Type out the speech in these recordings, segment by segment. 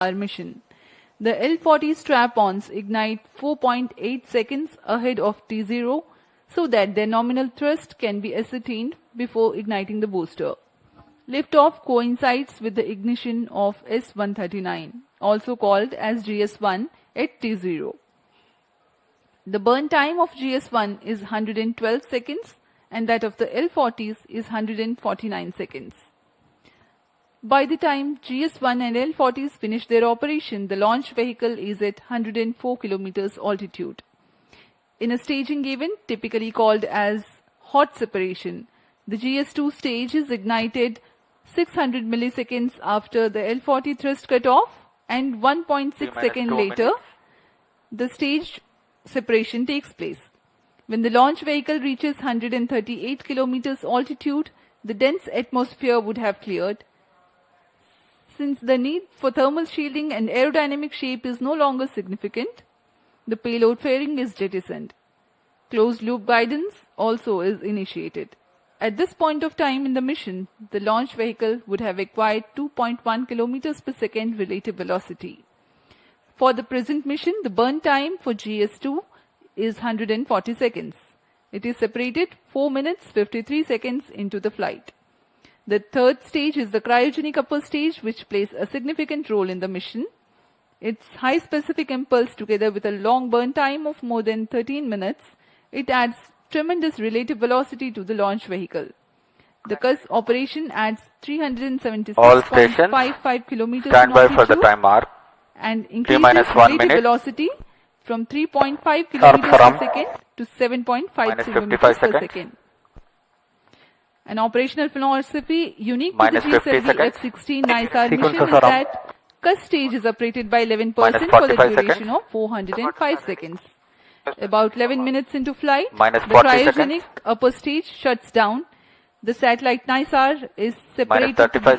our mission. The L40 strap-ons ignite 4.8 seconds ahead of T0 so that their nominal thrust can be ascertained before igniting the booster. Liftoff coincides with the ignition of S139, also called as GS1 at T0. The burn time of GS1 is 112 seconds and that of the L40s is 149 seconds. By the time GS1 and L40s finish their operation, the launch vehicle is at 104 kilometers altitude. In a staging event typically called as hot separation, the GS2 stage is ignited 600 milliseconds after the L40 thrust cutoff and 1.6 seconds later the stage separation takes place. When the launch vehicle reaches 138 kilometers altitude, the dense atmosphere would have cleared. Since the need for thermal shielding and aerodynamic shape is no longer significant, the payload fairing is jettisoned. Closed-loop guidance also is initiated. At this point of time in the mission, the launch vehicle would have acquired 2.1 kilometers per second relative velocity. For the present mission, the burn time for GS2 is 140 seconds. It is separated 4 minutes 53 seconds into the flight. The third stage is the cryogenic upper stage, which plays a significant role in the mission. Its high specific impulse together with a long burn time of more than 13 minutes, it adds tremendous relative velocity to the launch vehicle. The CUS operation adds 376.55 kilometers stand by for the time mark and increases relative velocity from 3.5 kilometers per second to 7.5 kilometers per second. An operational philosophy unique to the GSLV-F16 NISAR mission is that CUS stage is operated by 11% for the duration of 405 seconds. About 11 minutes into flight, the cryogenic upper stage shuts down. The satellite NISAR is separated to be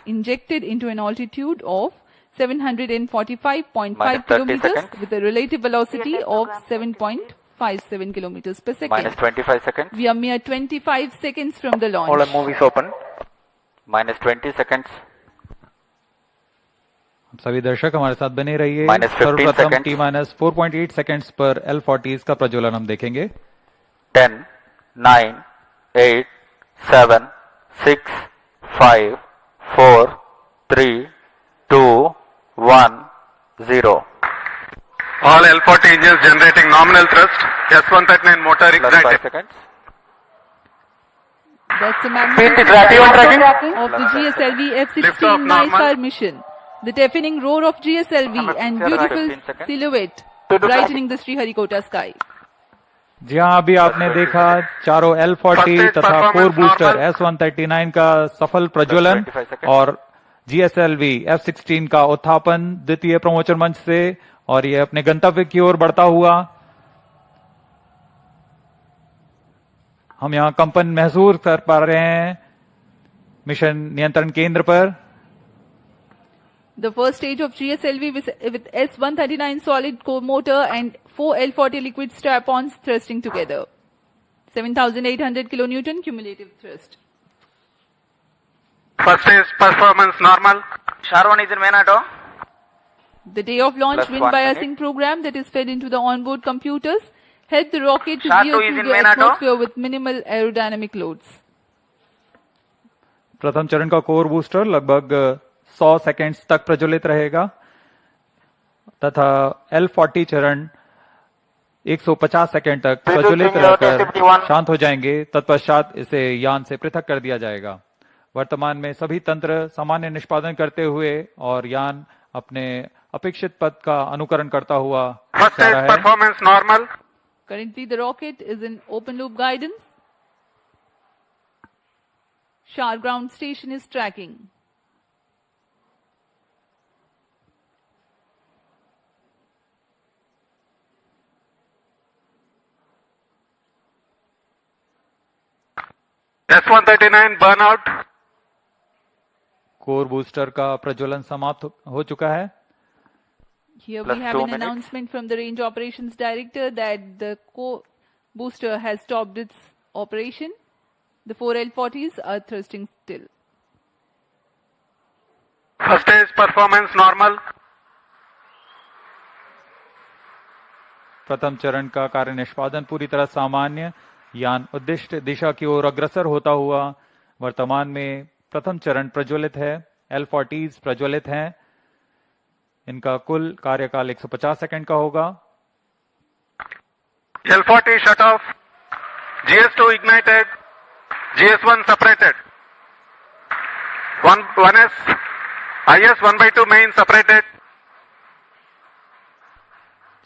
injected into an altitude of 745.5 kilometers with a relative velocity of 7.57 kilometers per second. Minus 25 seconds. We are mere 25 seconds from the launch. All the movies open. Minus 20 seconds. सभी दर्शक हमारे साथ बने रहिए। सर्वप्रथम T-4.8 seconds पर L40s का प्रज्वलन हम देखेंगे। 10, 9, 8, 7, 6, 5, 4, 3, 2, 1, 0. All L40 engines generating nominal thrust. S139 motor ignited. That's the magnificent of the GSLV-F16 NISAR mission. The deafening roar of GSLV and beautiful silhouette brightening the Sriharikota sky. जी हाँ, अभी आपने देखा चारों L40 तथा 4 बूस्टर S139 का सफल प्रज्वलन और GSLV-F16 का उत्थापन द्वितीय प्रमोचन मंच से, और ये अपने गंतव्य की ओर बढ़ता हुआ। हम यहाँ कंपन महसूस कर पा रहे हैं मिशन नियंत्रण केंद्र पर। The first stage of GSLV with S139 solid core motor and 4 L40 liquid strap-ons thrusting together. 7,800 kilonewton cumulative thrust. First stage performance normal. SHAR 1 is in main auto. The day of launch wind biasing program that is fed into the onboard computers helped the rocket to veer through the atmosphere with minimal aerodynamic loads. प्रथम चरण का core booster लगभग 100 seconds तक प्रज्वलित रहेगा तथा L40 चरण 150 second तक प्रज्वलित रहकर शांत हो जाएंगे। तत्पश्चात इसे यान से पृथक कर दिया जाएगा। वर्तमान में सभी तंत्र सामान्य निष्पादन करते हुए और यान अपने अपेक्षित पथ का अनुकरण करता हुआ जा रहा है। Performance normal. Currently the rocket is in open loop guidance. SHAR ground station is tracking. S139 burnout. Core booster का प्रज्वलन समाप्त हो चुका है। Here we have an announcement from the Range Operations Director that the core booster has stopped its operation. The 4 L40s are thrusting still. First stage performance normal. प्रथम चरण का कार्य निष्पादन पूरी तरह सामान्य, यान उद्दिष्ट दिशा की ओर अग्रसर होता हुआ। वर्तमान में प्रथम चरण प्रज्वलित है, L40s प्रज्वलित हैं। इनका कुल कार्यकाल 150 सेकंड का होगा। L40 shut off, GS2 ignited, GS1 separated, 1S, IS 1/2 main separated.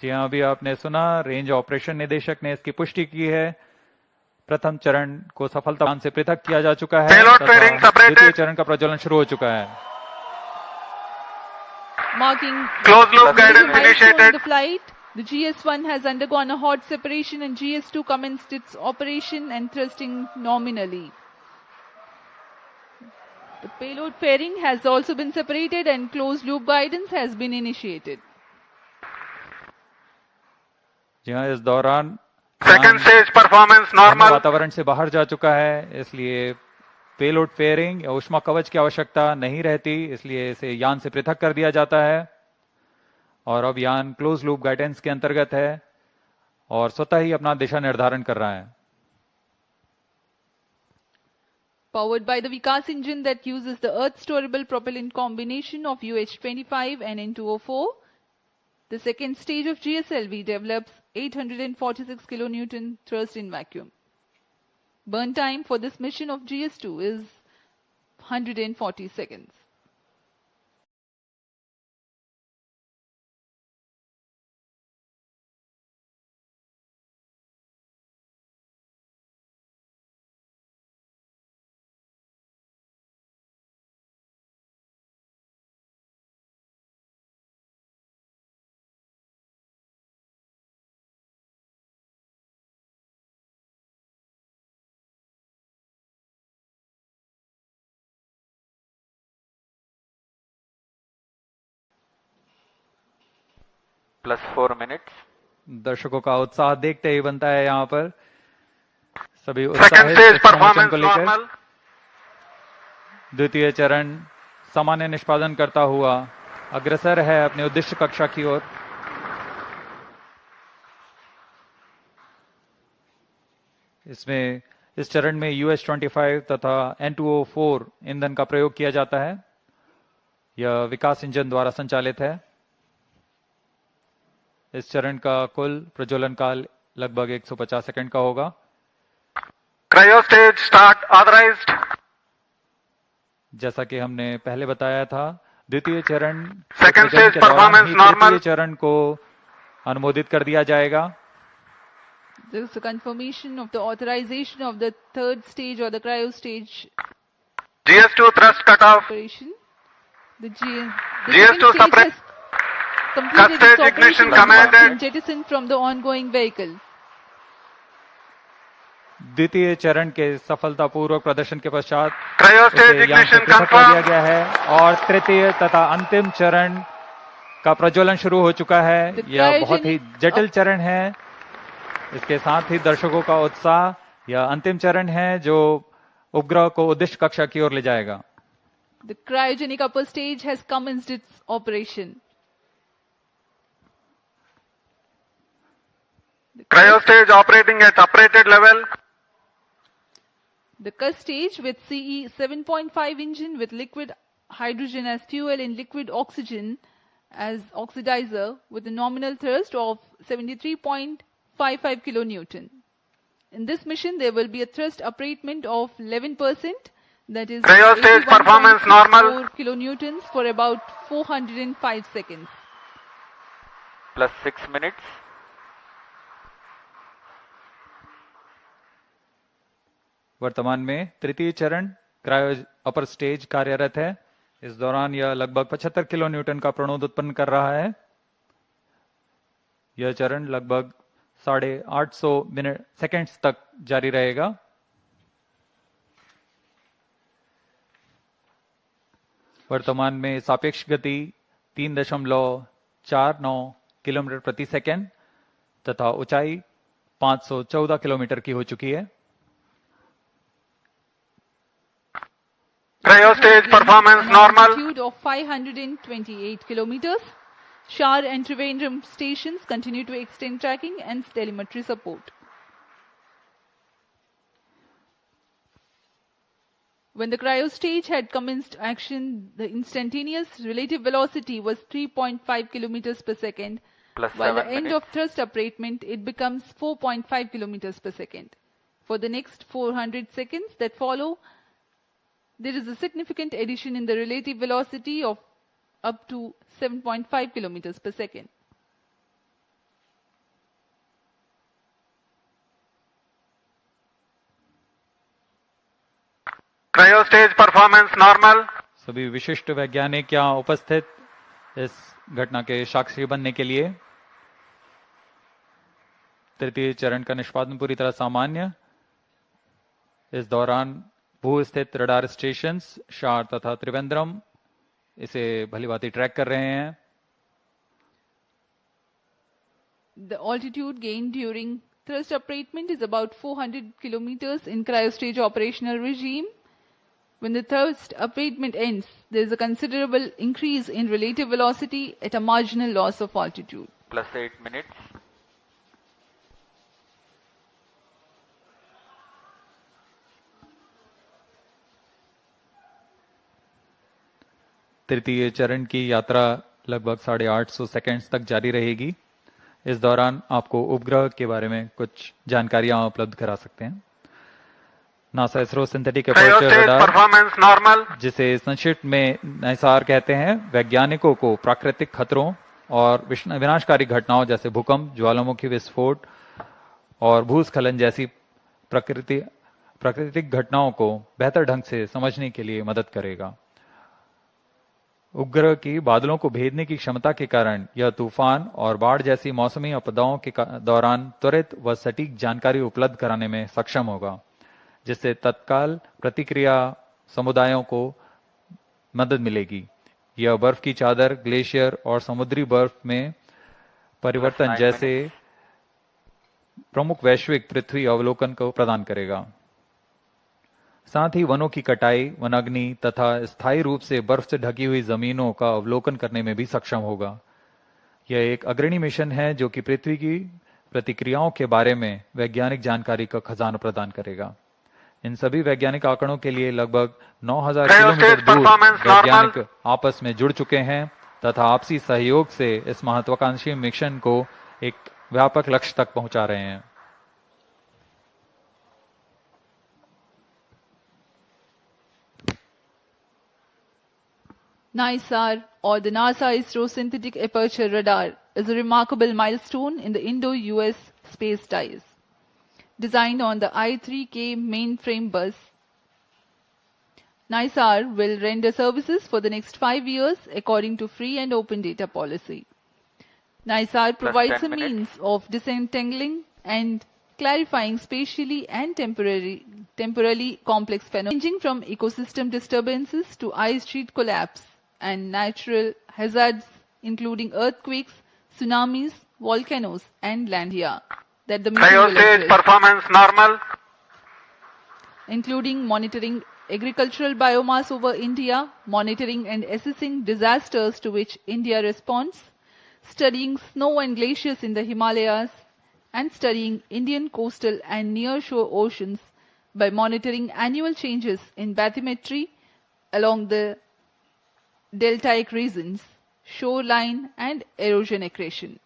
जी हाँ, अभी आपने सुना, रेंज ऑपरेशन निदेशक ने इसकी पुष्टि की है। प्रथम चरण को सफलता से पृथक किया जा चुका है Payload तथा fairing separated. द्वितीय चरण का प्रज्वलन शुरू हो चुका है। Marking Closed loop the guidance milestone initiated. in the flight, the GS1 has undergone a hot separation and GS2 commenced its operation and thrusting nominally. The payload fairing has also been separated and closed loop guidance has been initiated. जी हाँ, इस दौरान Second stage performance यान normal. वातावरण से बाहर जा चुका है, इसलिए पेलोड फेयरिंग या ऊष्मा कवच की आवश्यकता नहीं रहती, इसलिए इसे यान से पृथक कर दिया जाता है। और अब यान क्लोज लूप गाइडेंस के अंतर्गत है और स्वतः ही अपना दिशा निर्धारण कर रहा है। Powered by the Vikas engine that uses the Earth storable propellant combination of UH-25 and N2O4, the second stage of GSLV develops 846 kilonewton thrust in vacuum. Burn time for this mission of GS2 is 140 seconds. +4 minutes. दर्शकों का उत्साह देखते ही बनता है यहाँ पर। सभी Second उत्साहित stage इस प्रमोशन performance को लेकर। normal. द्वितीय चरण सामान्य निष्पादन करता हुआ अग्रसर है अपने उद्दिष्ट कक्षा की ओर। इसमें इस चरण में UH-25 तथा N2O4 ईंधन का प्रयोग किया जाता है। यह विकास इंजन द्वारा संचालित है। इस चरण का कुल प्रज्वलन काल लगभग 150 सेकंड का होगा। Cryo stage start authorized. जैसा कि हमने पहले बताया था, द्वितीय चरण Second प्रज्वलन stage के दौरान performance ही normal. तृतीय चरण को अनुमोदित कर दिया जाएगा। There is a confirmation of the authorization of the third stage or the cryo stage GS2 thrust cutoff. operation. The second GS2 stage separate. has completed its Stage operation ignition and has commanded. been jettisoned from the ongoing vehicle. द्वितीय चरण के सफलतापूर्वक प्रदर्शन के पश्चात Cryo उसे stage यान से ignition पृथक कर दिया confirmed. गया है और तृतीय तथा अंतिम चरण का प्रज्वलन शुरू हो चुका है। यह बहुत ही जटिल चरण है। इसके साथ ही दर्शकों का उत्साह यह अंतिम चरण है जो उपग्रह को उद्दिष्ट कक्षा की ओर ले जाएगा। The cryogenic upper stage has commenced its operation. Cryo stage operating at operated level. The Cus stage with CE 7.5 engine with liquid hydrogen as fuel and liquid oxygen as oxidizer with a nominal thrust of 73.55 kilonewton. In this mission, there will be a thrust upratement of 11%, that is Cryo stage performance normal. 81.64 kilonewtons for about 405 seconds. +6 minutes. वर्तमान में तृतीय चरण cryo upper stage कार्यरत है। इस दौरान यह लगभग 75 किलो न्यूटन का प्रणोद उत्पन्न कर रहा है। यह चरण लगभग 850 सेकंड्स तक जारी रहेगा। वर्तमान में सापेक्ष गति 3.49 किलोमीटर प्रति सेकंड तथा ऊंचाई 514 किलोमीटर की हो चुकी है। Cryo stage performance An normal. altitude of 528 kilometers. SHAR and Trivandrum stations continue to extend tracking and telemetry support. When the cryostage had commenced action, the instantaneous relative velocity was 3.5 km per second, Plus while the 7 end minutes. of thrust upratement, it becomes 4.5 km per second. For the next 400 seconds that follow, there is a significant addition in the relative velocity of up to 7.5 km per second. Cryostage performance normal. सभी विशिष्ट वैज्ञानिक यहाँ उपस्थित इस घटना के साक्षी बनने के लिए। तृतीय चरण का निष्पादन पूरी तरह सामान्य। इस दौरान भू स्थित रडार स्टेशन शार तथा त्रिवेंद्रम इसे भलीभांति ट्रैक कर रहे हैं। The altitude gained during thrust upratement is about 400 kilometers in cryostage operational regime. When the thrust upratement ends, there is a considerable increase in relative velocity at a marginal loss of altitude. Plus 8 minutes. तृतीय चरण की यात्रा लगभग 850 seconds तक जारी रहेगी। इस दौरान आपको उपग्रह के बारे में कुछ जानकारियां उपलब्ध करा सकते हैं। NASA ISRO synthetic aperture Cryostage radar, performance normal. जिसे संक्षिप्त में नाइसार कहते हैं, वैज्ञानिकों को प्राकृतिक खतरों और विनाशकारी घटनाओं जैसे भूकंप, ज्वालामुखी विस्फोट और भूस्खलन जैसी प्राकृतिक घटनाओं को बेहतर ढंग से समझने के लिए मदद करेगा। उपग्रह की बादलों को भेदने की क्षमता के कारण यह तूफान और बाढ़ जैसी मौसमी आपदाओं के दौरान त्वरित व सटीक जानकारी उपलब्ध कराने में सक्षम होगा, जिससे तत्काल प्रतिक्रिया समुदायों को मदद मिलेगी। यह बर्फ की चादर, ग्लेशियर और समुद्री बर्फ में परिवर्तन जैसे प्रमुख वैश्विक पृथ्वी अवलोकन को प्रदान करेगा। साथ ही वनों की कटाई, वनाग्नि तथा स्थायी रूप से बर्फ से ढकी हुई जमीनों का अवलोकन करने में भी सक्षम होगा। यह एक अग्रणी मिशन है जो कि पृथ्वी की प्रतिक्रियाओं के बारे में वैज्ञानिक जानकारी का खजाना प्रदान करेगा। इन सभी वैज्ञानिक आंकड़ों के लिए लगभग 9000 किलोमीटर दूर वैज्ञानिक आपस में जुड़ चुके हैं तथा आपसी सहयोग से इस महत्वाकांक्षी मिशन को एक व्यापक लक्ष्य तक पहुंचा रहे हैं। NISAR, or the NASA-ISRO Synthetic Aperture Radar, is a remarkable milestone in the Indo-US space ties. Designed on the I-3K mainframe bus, NISAR will render services for the next 5 years according to free and open data policy. NISAR provides 10 a minutes. means of disentangling and clarifying spatially and temporally complex phenomena, ranging from ecosystem disturbances to ice sheet collapse and natural hazards including earthquakes, tsunamis, volcanoes and land here that the mission will Cryostage address, performance normal. including monitoring agricultural biomass over India, monitoring and assessing disasters to which India responds, studying snow and glaciers in the Himalayas, and studying Indian coastal and near-shore oceans by monitoring annual changes in bathymetry along the deltaic regions, shoreline and erosion accretion.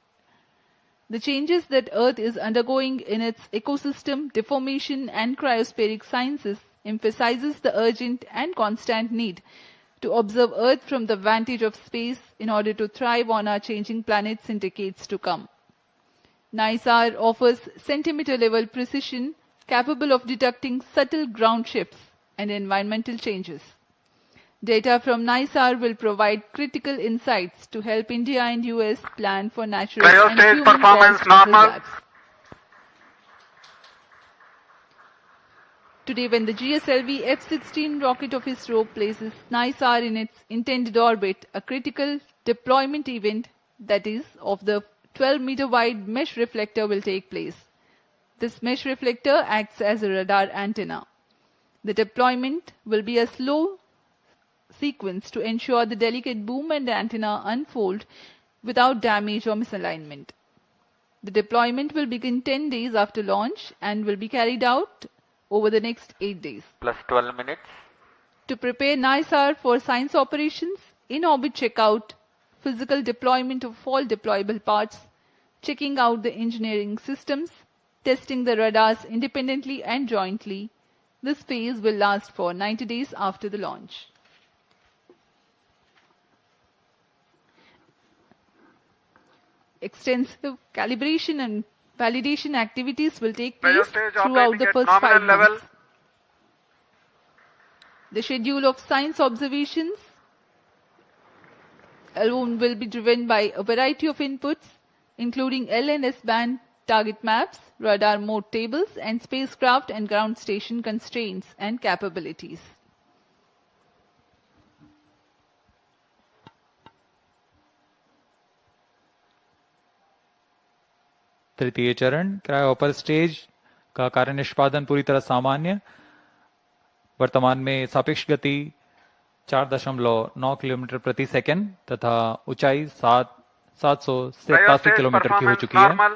The changes that Earth is undergoing in its ecosystem, deformation and cryospheric sciences emphasizes the urgent and constant need to observe Earth from the vantage of space in order to thrive on our changing planets in decades to come. NISAR offers centimeter-level precision capable of detecting subtle ground shifts and environmental changes. Data from NISAR will provide critical insights to help India and US plan for natural and Cryostage human performance caused normal. hazards. Today, when the GSLV-F16 rocket of ISRO places NISAR in its intended orbit, a critical deployment event, that is, of the 12-meter wide mesh reflector will take place. This mesh reflector acts as a radar antenna. The deployment will be a slow sequence to ensure the delicate boom and antenna unfold without damage or misalignment. The deployment will begin 10 days after launch and will be carried out over the next 8 days. plus 12 minutes, To prepare NISAR for science operations, in-orbit checkout, physical deployment of all deployable parts, checking out the engineering systems, testing the radars independently and jointly. This phase will last for 90 days after the launch. Extensive calibration and validation activities will take place throughout the first 5 months. The schedule of science observations alone will be driven by a variety of inputs, including L and S band target maps, radar mode tables, and spacecraft and ground station constraints and capabilities. तृतीय चरण cryo upper stage का कार्य निष्पादन पूरी तरह सामान्य। वर्तमान में सापेक्ष गति 4.9 किलोमीटर प्रति सेकंड तथा ऊंचाई 787 किलोमीटर की हो चुकी है।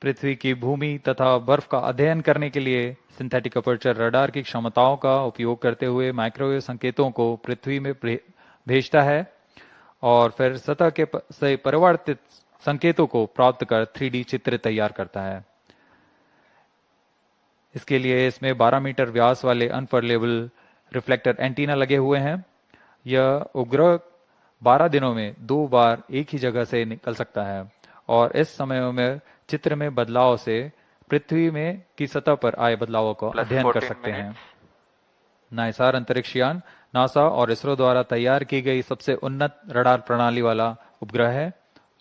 पृथ्वी की भूमि तथा बर्फ का अध्ययन करने के लिए सिंथेटिक अपर्चर रडार की क्षमताओं का उपयोग करते हुए माइक्रोवेव संकेतों को पृथ्वी में भेजता है और फिर सतह के से परिवर्तित संकेतों को प्राप्त कर 3D चित्र तैयार करता है। इसके लिए इसमें 12 मीटर व्यास वाले अनफरलेबल रिफ्लेक्टर एंटीना लगे हुए हैं। यह उपग्रह 12 दिनों में 2 बार एक ही जगह से निकल सकता है और इस समय में चित्र में बदलाव से पृथ्वी में की सतह पर आए बदलावों को अध्ययन कर सकते हैं। नाइसार अंतरिक्ष यान नासा और इसरो द्वारा तैयार की गई सबसे उन्नत रडार प्रणाली वाला उपग्रह है।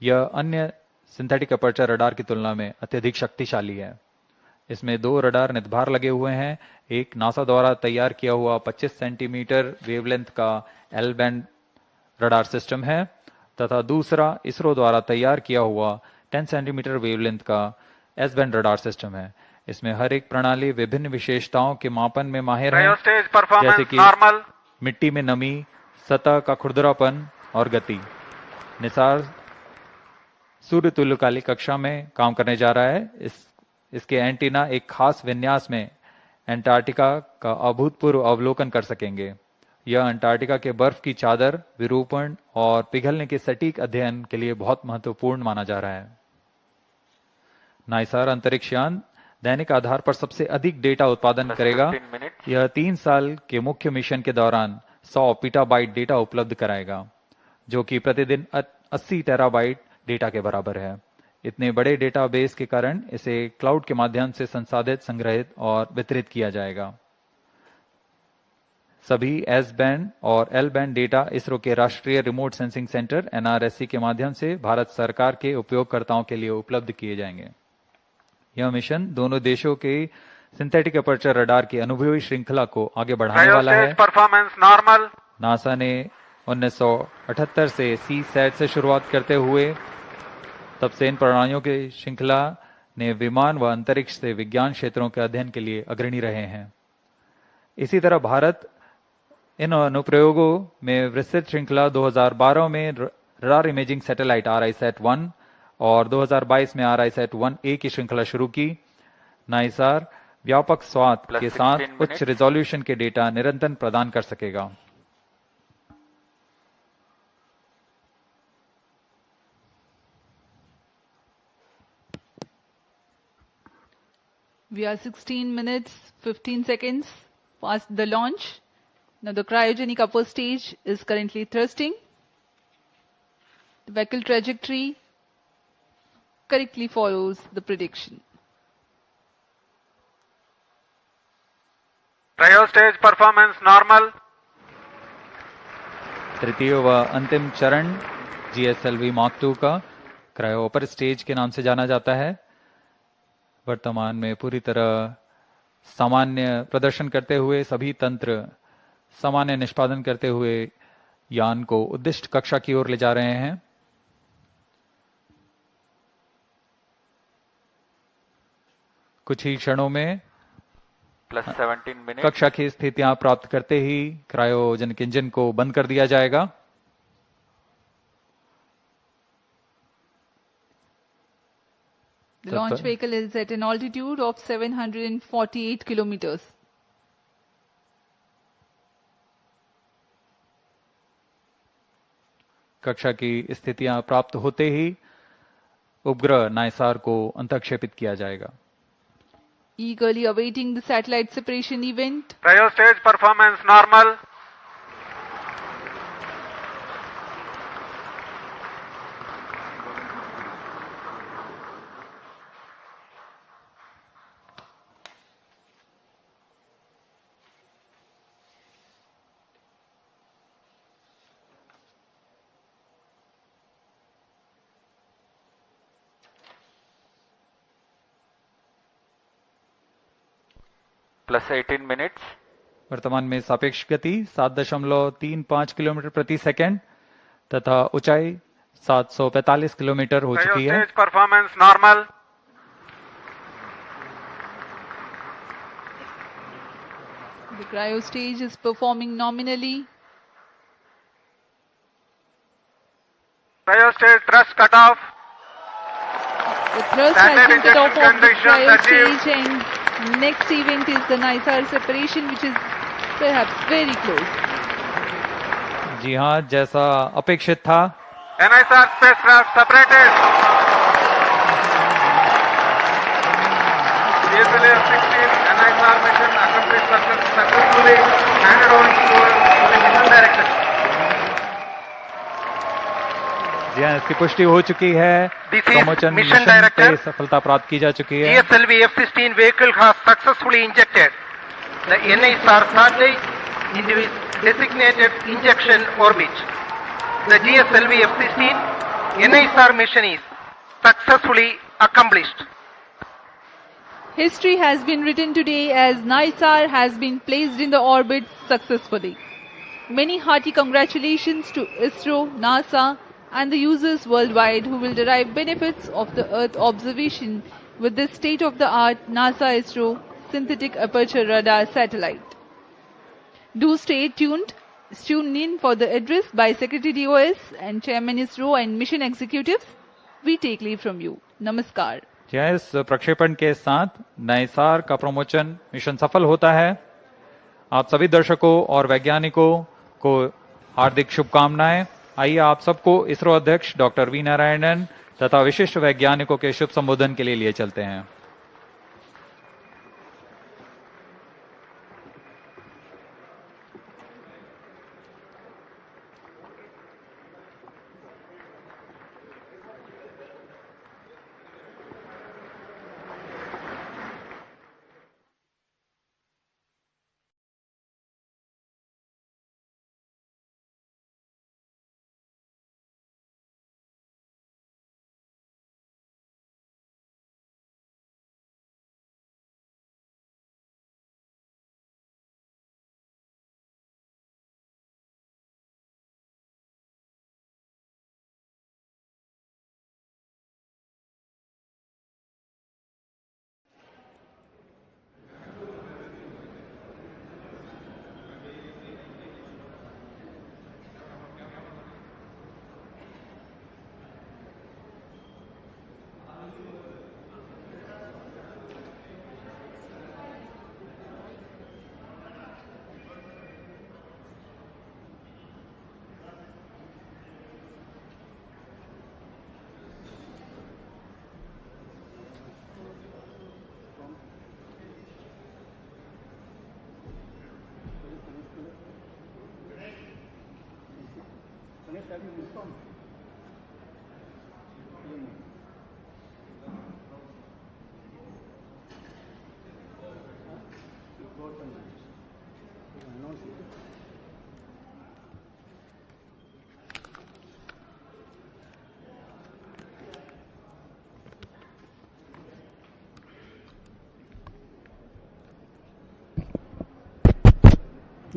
यह अन्य सिंथेटिक अपर्चर रडार की तुलना में अत्यधिक शक्तिशाली है। इसमें 2 रडार नितभार लगे हुए हैं। एक नासा द्वारा तैयार किया हुआ 25 सेंटीमीटर वेवलेंथ का एल बैंड रडार सिस्टम है तथा दूसरा इसरो द्वारा तैयार किया हुआ 10 सेंटीमीटर वेवलेंथ का एस बैंड रडार सिस्टम है। इसमें हर एक प्रणाली विभिन्न विशेषताओं के मापन में माहिर है, जैसे कि मिट्टी में नमी, सतह का खुरदरापन और गति। निसार सूर्य तुल्यकालिक कक्षा में काम करने जा रहा है। इसके एंटीना एक खास विन्यास में अंटार्कटिका का अभूतपूर्व अवलोकन कर सकेंगे। यह अंटार्कटिका के बर्फ की चादर, विरूपण और पिघलने के सटीक अध्ययन के लिए बहुत महत्वपूर्ण माना जा रहा है। नाइसार अंतरिक्ष यान दैनिक आधार पर सबसे अधिक डेटा उत्पादन करेगा। यह 3 साल के मुख्य मिशन के दौरान 100 पीटाबाइट डेटा उपलब्ध कराएगा, जो कि प्रतिदिन 80 टेराबाइट डेटा के बराबर है। इतने बड़े डेटाबेस के कारण इसे क्लाउड के माध्यम से संसाधित, संग्रहित और वितरित किया जाएगा। सभी एस बैंड और एल बैंड डेटा इसरो के राष्ट्रीय रिमोट सेंसिंग सेंटर NRSC के माध्यम से भारत सरकार के उपयोगकर्ताओं के लिए उपलब्ध किए जाएंगे। यह मिशन दोनों देशों के सिंथेटिक अपर्चर रडार की अनुभवी श्रृंखला को आगे बढ़ाने वाला है। नासा ने 1978 से CSAT से शुरुआत करते हुए तब से इन प्रणालियों की श्रृंखला ने विमान व अंतरिक्ष से विज्ञान क्षेत्रों के अध्ययन के लिए अग्रणी रहे हैं। इसी तरह भारत इन अनुप्रयोगों में विस्तृत श्रृंखला 2012 में रडार इमेजिंग सैटेलाइट RISAT-1 और 2022 में RISAT-1A की श्रृंखला शुरू की। नाइसार व्यापक स्वाद के साथ उच्च रिजोल्यूशन के डेटा निरंतर प्रदान कर सकेगा। We are 16 minutes, 15 seconds past the launch. Now the cryogenic upper stage is currently thrusting. The vehicle trajectory correctly follows the prediction. Cryo stage performance normal. तृतीय व अंतिम चरण GSLV Mark II का क्रायो अपर स्टेज के नाम से जाना जाता है। वर्तमान में पूरी तरह सामान्य प्रदर्शन करते हुए, सभी तंत्र सामान्य निष्पादन करते हुए यान को उद्दिष्ट कक्षा की ओर ले जा रहे हैं। कुछ ही क्षणों में +17 minutes. कक्षा की स्थितियां प्राप्त करते ही क्रायोजेनिक इंजन को बंद कर दिया जाएगा। The launch vehicle is at an altitude of 748 kilometers. कक्षा की स्थितियां प्राप्त होते ही उपग्रह नाइसार को अंतःक्षेपित किया जाएगा। Eagerly awaiting the satellite separation event. Cryo stage performance normal. +18 minutes. वर्तमान में सापेक्ष गति 7.35 किलोमीटर प्रति सेकंड तथा ऊंचाई 745 किलोमीटर हो Cryo चुकी है। stage performance normal. The cryo stage is performing nominally. Cryo stage thrust cutoff. The thrust Standard has been cut off injection of the conditions cryo achieved. stage, and next event is the NISAR separation, which is perhaps very close. जी हाँ, जैसा अपेक्षित था, NISR spacecraft separated. GSLV-F16 NISR mission accomplished successfully. Handed over to the mission director. जी हाँ, इसकी पुष्टि हो चुकी है। This is promotion mission mission director. पे सफलता प्राप्त की जा चुकी है। GSLV-F16 vehicle has successfully injected the NISR satellite into its designated injection orbit. The GSLV-F16 NISR mission is successfully accomplished. History has been written today as NISAR has been placed in the orbit successfully. Many hearty congratulations to ISRO, NASA, and the users worldwide who will derive benefits of the Earth observation with this state-of-the-art NASA-ISRO Synthetic Aperture Radar satellite. Do stay tuned. Tune in for the address by Secretary DOS and Chairman ISRO and mission executives. We take leave from you. Namaskar. जी हाँ, इस प्रक्षेपण के साथ नाइसार का promotion mission सफल होता है। आप सभी दर्शकों और वैज्ञानिकों को हार्दिक शुभकामनाएं। आइए आप सबको इसरो अध्यक्ष डॉक्टर वी नारायणन तथा विशिष्ट वैज्ञानिकों के शुभ संबोधन के लिए चलते हैं।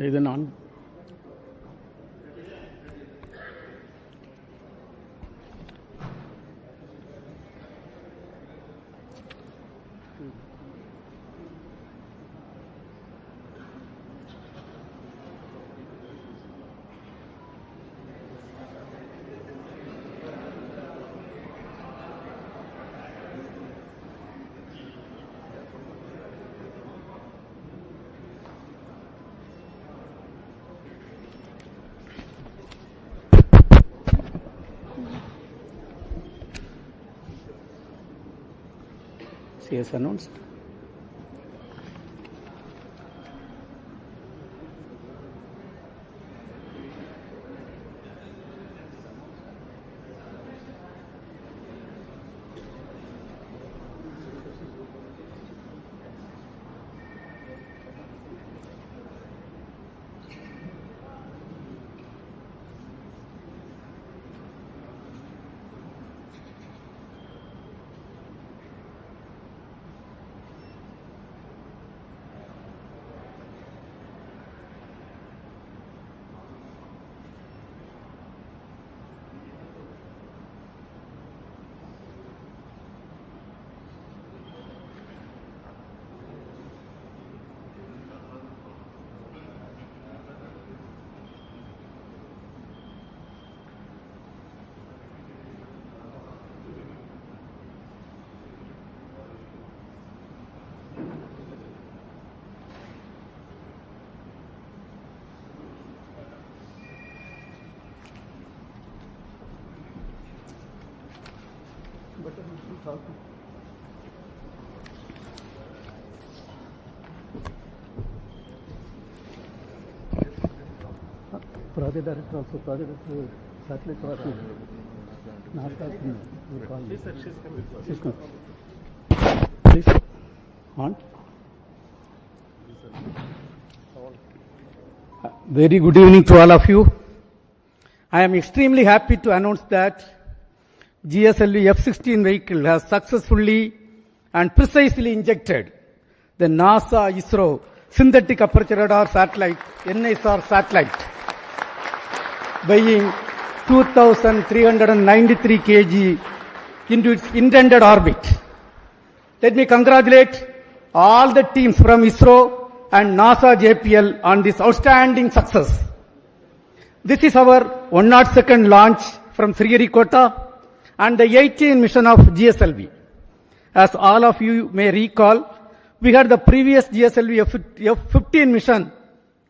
Either none. She has announced. Project director also, project director, satellite project. NASA, you call me. She's coming. Please, on. Very good evening to all of you. I am extremely happy to announce that GSLV-F16 vehicle has successfully and precisely injected the NASA-ISRO Synthetic Aperture Radar satellite, NISAR satellite, weighing 2,393 kg into its intended orbit. Let me congratulate all the teams from ISRO and NASA JPL on this outstanding success. This is our 102nd launch from Sriharikota and the 18th mission of GSLV. As all of you may recall, we had the previous GSLV-F15 mission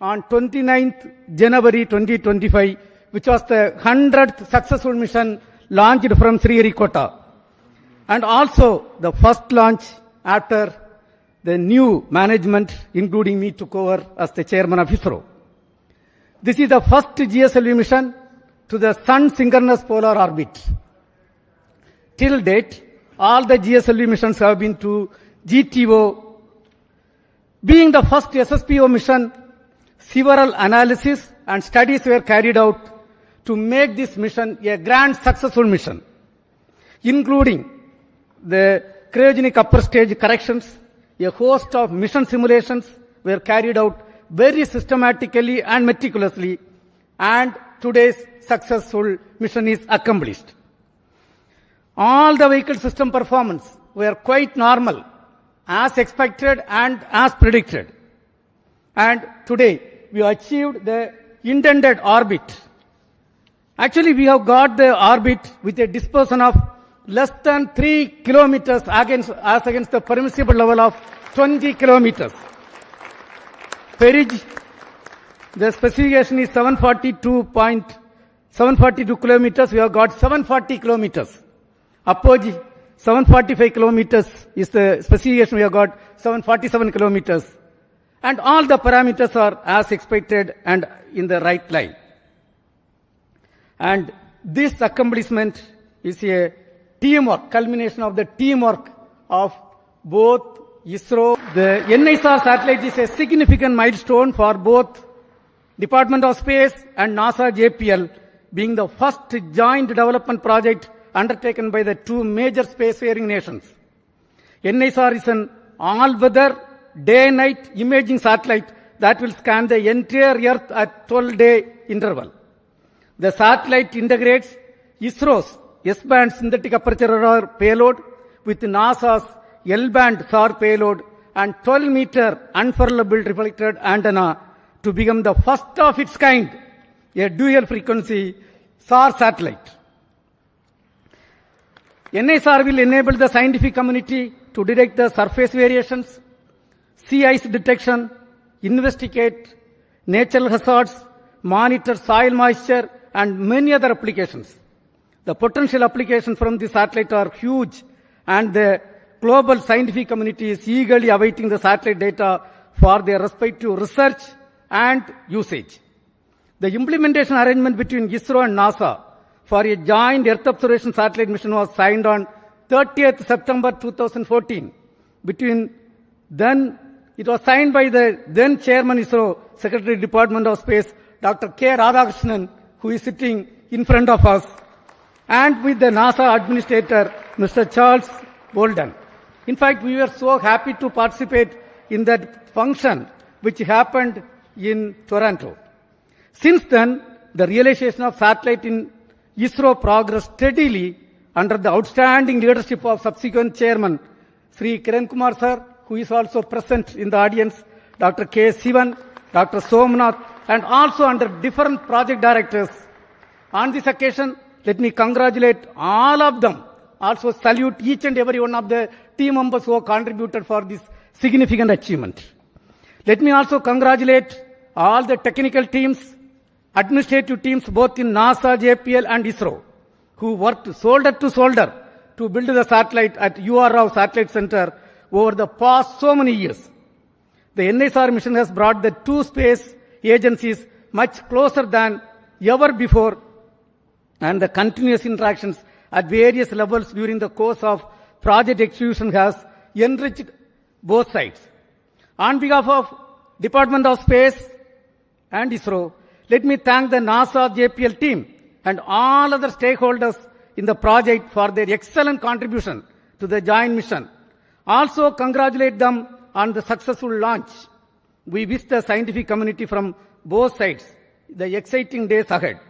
on 29th January 2025, which was the 100th successful mission launched from Sriharikota, and also the first launch after the new management, including me, took over as the chairman of ISRO. This is the first GSLV mission to the Sun synchronous polar orbit. Till date, all the GSLV missions have been to GTO. Being the first SSPO mission, several analyses and studies were carried out to make this mission a grand successful mission, including the cryogenic upper stage corrections. A host of mission simulations were carried out very systematically and meticulously, and today's successful mission is accomplished. All the vehicle system performance were quite normal, as expected and as predicted. And today we achieved the intended orbit. Actually, we have got the orbit with a dispersion of less than 3 kilometers against the permissible level of 20 kilometers. Perigee, the specification is 742 kilometers. We have got 740 kilometers. Apogee, 745 kilometers is the specification. We have got 747 kilometers. And all the parameters are as expected and in the right line. And this accomplishment is a teamwork, culmination of the teamwork of both ISRO. The NISAR satellite is a significant milestone for both Department of Space and NASA JPL, being the first joint development project undertaken by the two major spacefaring nations. NISAR is an all-weather, day-night imaging satellite that will scan the entire Earth at 12-day interval. The satellite integrates ISRO's S-band synthetic aperture radar payload with NASA's L-band SHAR payload and 12-meter unfurlable reflected antenna to become the first of its kind, a dual-frequency SHAR satellite. NISAR will enable the scientific community to detect the surface variations, sea ice detection, investigate natural hazards, monitor soil moisture, and many other applications. The potential applications from the satellite are huge, and the global scientific community is eagerly awaiting the satellite data for their respective research and usage. The implementation arrangement between ISRO and NASA for a joint Earth observation satellite mission was signed on 30th September 2014. It was signed by the then Chairman ISRO, Secretary Department of Space, Dr. K. Radhakrishnan, who is sitting in front of us, and with the NASA Administrator, Mr. Charles Bolden. In fact, we were so happy to participate in that function which happened in Toronto. Since then, the realization of satellite in ISRO progressed steadily under the outstanding leadership of subsequent Chairman, Sri Kiran Kumar Sir, who is also present in the audience, Dr. K. Sivan, Dr. Somnath, and also under different project directors. On this occasion, let me congratulate all of them. Also salute each and every one of the team members who have contributed for this significant achievement. Let me also congratulate all the technical teams, administrative teams both in NASA, JPL and ISRO, who worked shoulder to shoulder to build the satellite at URAO Satellite Center over the past so many years. The NISAR mission has brought the two space agencies much closer than ever before, and the continuous interactions at various levels during the course of project execution has enriched both sides. On behalf of Department of Space and ISRO, let me thank the NASA JPL team and all other stakeholders in the project for their excellent contribution to the joint mission. Also congratulate them on the successful launch. We wish the scientific community from both sides the exciting days ahead.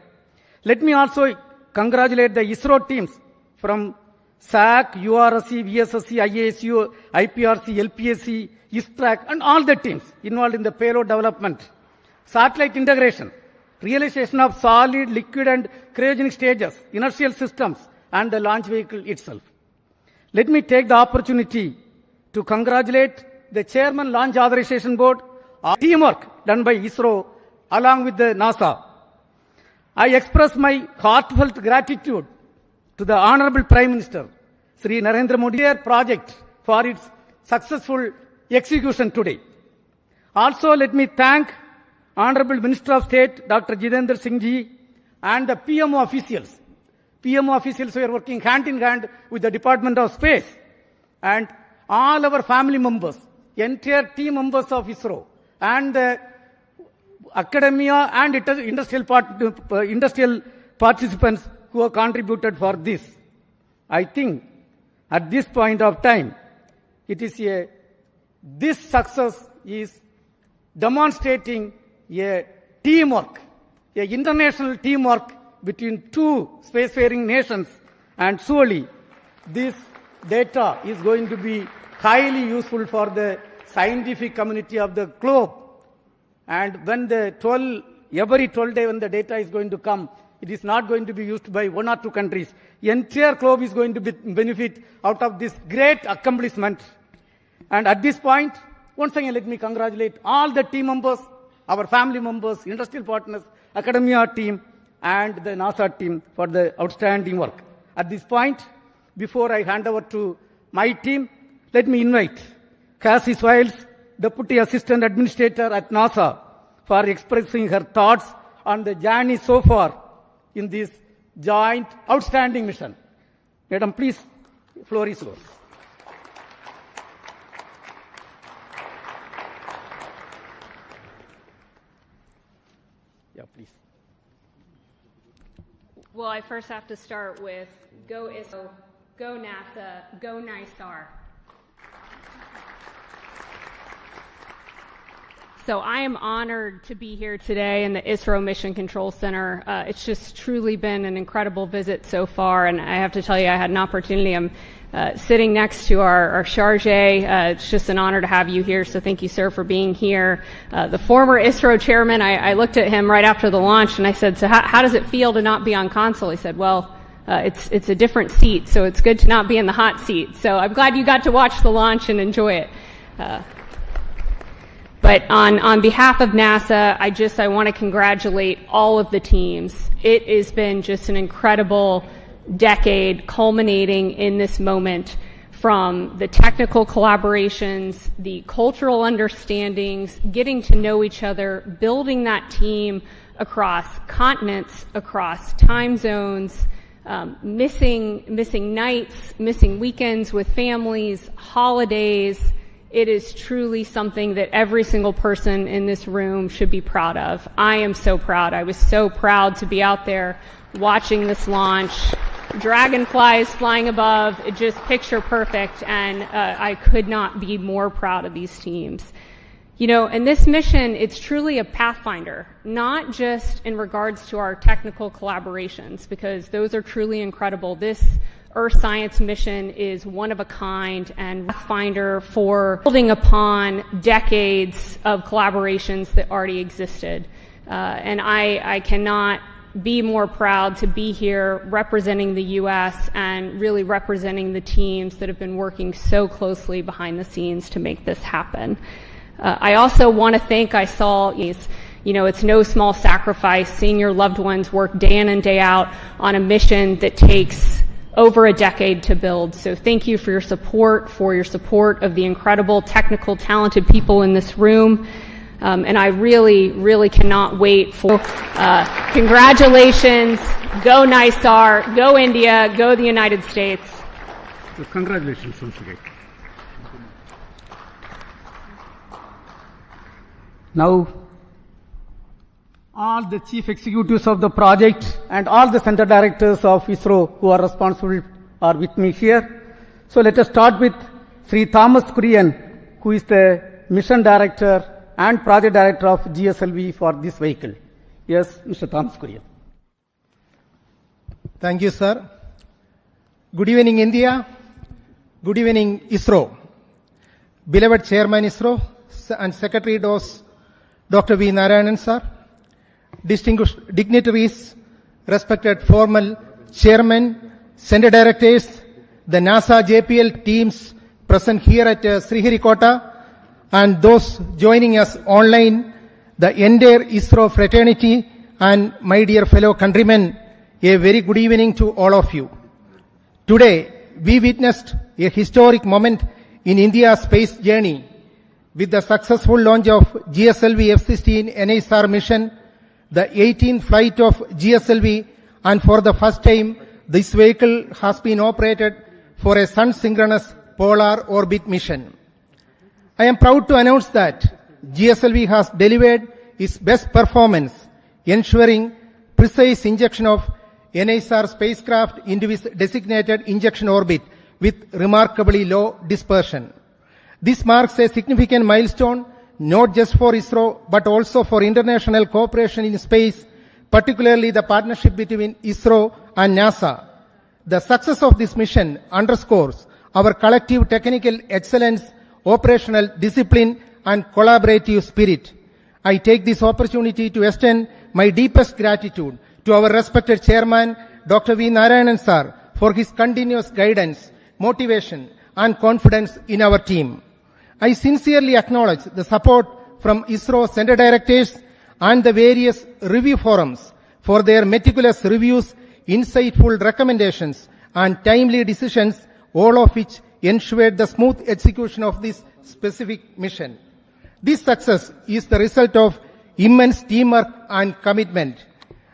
Let me also congratulate the ISRO teams from SAC, URSC, VSSC, IASU, IPRC, LPSC, ISTRAC, and all the teams involved in the payload development, satellite integration, realization of solid, liquid, and cryogenic stages, inertial systems, and the launch vehicle itself. Let me take the opportunity to congratulate the Chairman Launch Authorization Board on teamwork done by ISRO along with the NASA. I express my heartfelt gratitude to the Honorable Prime Minister, Sri Narendra Modi, their project for its successful execution today. Also, let me thank Honorable Minister of State, Dr. Jitendra Singh Ji, and the PMO officials. PMO officials were working hand in hand with the Department of Space, and all our family members, entire team members of ISRO, and the academia and industrial participants who have contributed for this. I think at this point of time, this success is demonstrating a teamwork, a international teamwork between two spacefaring nations, and surely this data is going to be highly useful for the scientific community of the globe. And when every 12 days when the data is going to come, it is not going to be used by one or two countries. The entire globe is going to benefit out of this great accomplishment. And at this point, once again, let me congratulate all the team members, our family members, industrial partners, academia team, and the NASA team for the outstanding work. At this point, before I hand over to my team, let me invite Cassie Swiles, Deputy Assistant Administrator at NASA, for expressing her thoughts on the journey so far in this joint outstanding mission. Madam, please, floor is yours. Yeah, please. Well, I first have to start with go ISRO, go NASA, go NISAR. So I am honored to be here today in the ISRO Mission Control Center. It's just truly been an incredible visit so far, and I have to tell you, I had an opportunity. I'm sitting next to our charge. It's just an honor to have you here, so thank you, sir, for being here. The former ISRO chairman, I looked at him right after the launch, and I said, so how does it feel to not be on console? He said, well, it's a different seat, so it's good to not be in the hot seat. So I'm glad you got to watch the launch and enjoy it. But on behalf of NASA, I want to congratulate all of the teams. It has been just an incredible decade culminating in this moment from the technical collaborations, the cultural understandings, getting to know each other, building that team across continents, across time zones, missing nights, missing weekends with families, holidays. It is truly something that every single person in this room should be proud of. I am so proud. I was so proud to be out there watching this launch. Dragonflies flying above, it just picture perfect, and I could not be more proud of these teams. You know, and this mission, it's truly a pathfinder, not just in regards to our technical collaborations, because those are truly incredible. This Earth Science mission is one of a kind and pathfinder for building upon decades of collaborations that already existed. And I cannot be more proud to be here representing the U.S. and really representing the teams that have been working so closely behind the scenes to make this happen. I also want to thank, it's no small sacrifice seeing your loved ones work day in and day out on a mission that takes over a decade to build. So thank you for your support of the incredible, technical, talented people in this room. And I really, really cannot wait for congratulations. Go NISAR, go India, go the United States. So congratulations once again. Now, all the chief executives of the project and all the center directors of ISRO who are responsible are with me here. So let us start with Sri Thomas Kurian, who is the mission director and project director of GSLV for this vehicle. Yes, Mr. Thomas Kurian. Thank you, sir. Good evening, India. Good evening, ISRO. Beloved Chairman ISRO and Secretary DOS, Dr. V. Narayanan, sir. Distinguished dignitaries, respected formal chairmen, center directors, the NASA JPL teams present here at Sriharikota, and those joining us online, the entire ISRO fraternity, and my dear fellow countrymen, a very good evening to all of you. Today, we witnessed a historic moment in India's space journey with the successful launch of GSLV-F16 NISAR mission, the 18th flight of GSLV, and for the first time, this vehicle has been operated for a sun-synchronous polar orbit mission. I am proud to announce that GSLV has delivered its best performance, ensuring precise injection of NISAR spacecraft into its designated injection orbit with remarkably low dispersion. This marks a significant milestone not just for ISRO but also for international cooperation in space, particularly the partnership between ISRO and NASA. The success of this mission underscores our collective technical excellence, operational discipline, and collaborative spirit. I take this opportunity to extend my deepest gratitude to our respected chairman, Dr. V. Narayanan sir, for his continuous guidance, motivation, and confidence in our team. I sincerely acknowledge the support from ISRO center directors and the various review forums for their meticulous reviews, insightful recommendations, and timely decisions, all of which ensured the smooth execution of this specific mission. This success is the result of immense teamwork and commitment.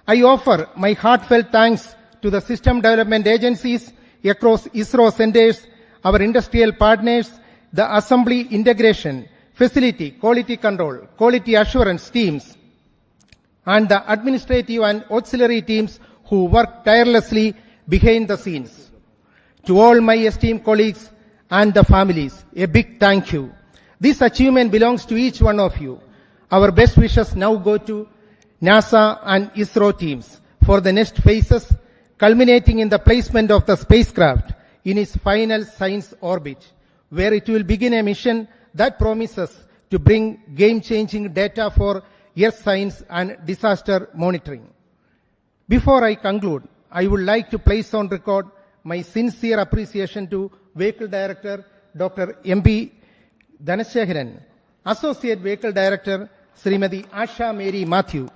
I offer my heartfelt thanks to the system development agencies across ISRO centers, our industrial partners, the assembly integration, facility, quality control, quality assurance teams, and the administrative and auxiliary teams who work tirelessly behind the scenes. To all my esteemed colleagues and the families, a big thank you. This achievement belongs to each one of you. Our best wishes now go to NASA and ISRO teams for the next phases, culminating in the placement of the spacecraft in its final science orbit, where it will begin a mission that promises to bring game-changing data for Earth science and disaster monitoring. Before I conclude, I would like to place on record my sincere appreciation to Vehicle Director Dr. M.P. Dhanasekaran, Associate Vehicle Director Srimati Asha Mary Matthew,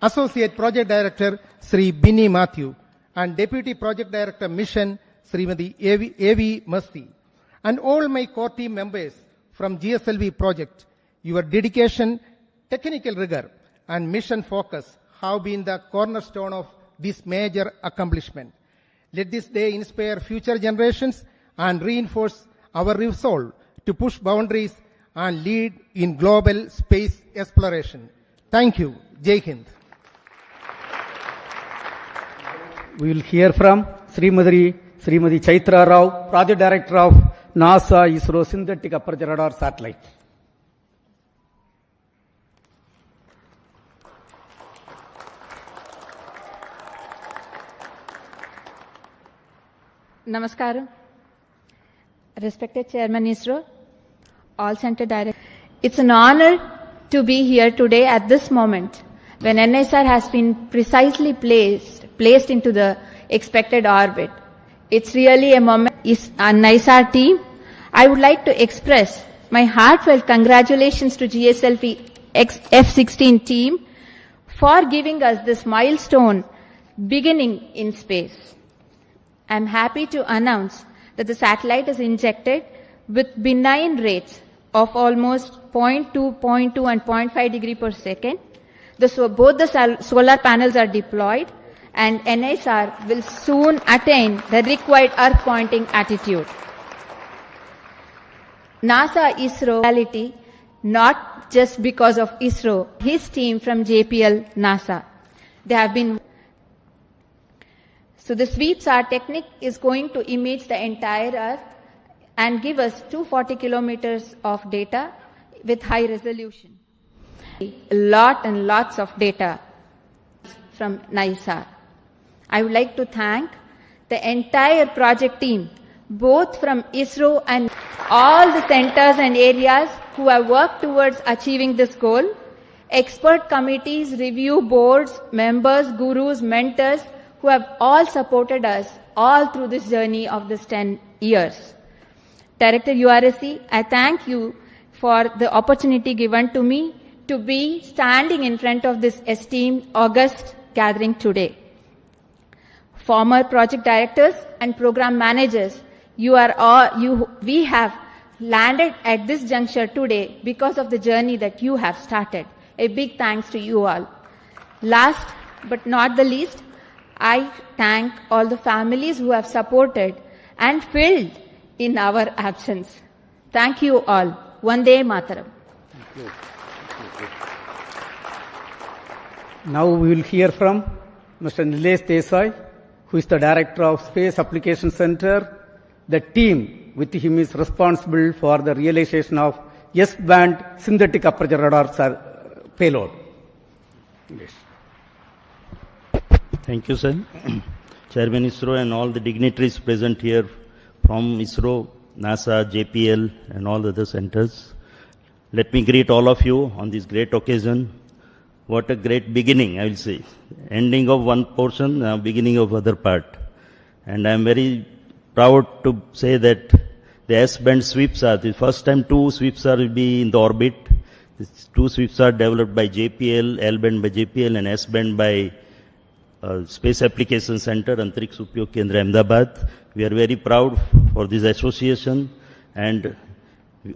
Associate Project Director Sri Binny Matthew, and Deputy Project Director Mission Srimati A.V. Mercy. and all my core team members from GSLV project. Your dedication, technical rigor, and mission focus have been the cornerstone of this major accomplishment. Let this day inspire future generations and reinforce our resolve to push boundaries and lead in global space exploration. Thank you. Jai Hind. We will hear from Srimadi Chaitra Rao, Project Director of NASA-ISRO Synthetic Aperture Radar Satellite. Namaskaram. Respected Chairman ISRO, all center directors. It's an honor to be here today at this moment when NISAR has been precisely placed into the expected orbit. It's really a moment. NISAR team, I would like to express my heartfelt congratulations to GSLV-F16 team for giving us this milestone beginning in space. I'm happy to announce that the satellite is injected with benign rates of almost 0.2, 0.2 and 0.5 degree per second. Both the solar panels are deployed and NISAR will soon attain the required Earth pointing attitude. NASA-ISRO reality, not just because of ISRO, his team from JPL NASA. They have been. So the sweep SHAR technique is going to image the entire Earth and give us 240 kilometers of data with high resolution. A lot and lots of data from NISAR. I would like to thank the entire project team, both from ISRO and all the centers and areas who have worked towards achieving this goal, expert committees, review boards, members, gurus, mentors, who have all supported us all through this journey of this 10 years. Director URSC, I thank you for the opportunity given to me to be standing in front of this esteemed August gathering today. Former project directors and program managers, we have landed at this juncture today because of the journey that you have started. A big thanks to you all. Last but not the least, I thank all the families who have supported and filled in our absence. Thank you all. Vande Mataram. Now we will hear from Mr. Nilesh Desai, who is the Director of Space Application Center. The team with him is responsible for the realization of S-band synthetic aperture radar payload. Yes. Thank you, sir. Chairman ISRO and all the dignitaries present here from ISRO, NASA, JPL and all the other centers. Let me greet all of you on this great occasion. What a great beginning, I will say. Ending of one portion, beginning of other part. And I am very proud to say that the S-band sweeps are, the first time 2 sweeps are will be in the orbit. These 2 sweeps are developed by JPL, L-band by JPL and S-band by Space Application Center, Antariksh Upyog Kendra, Ahmedabad. We are very proud for this association and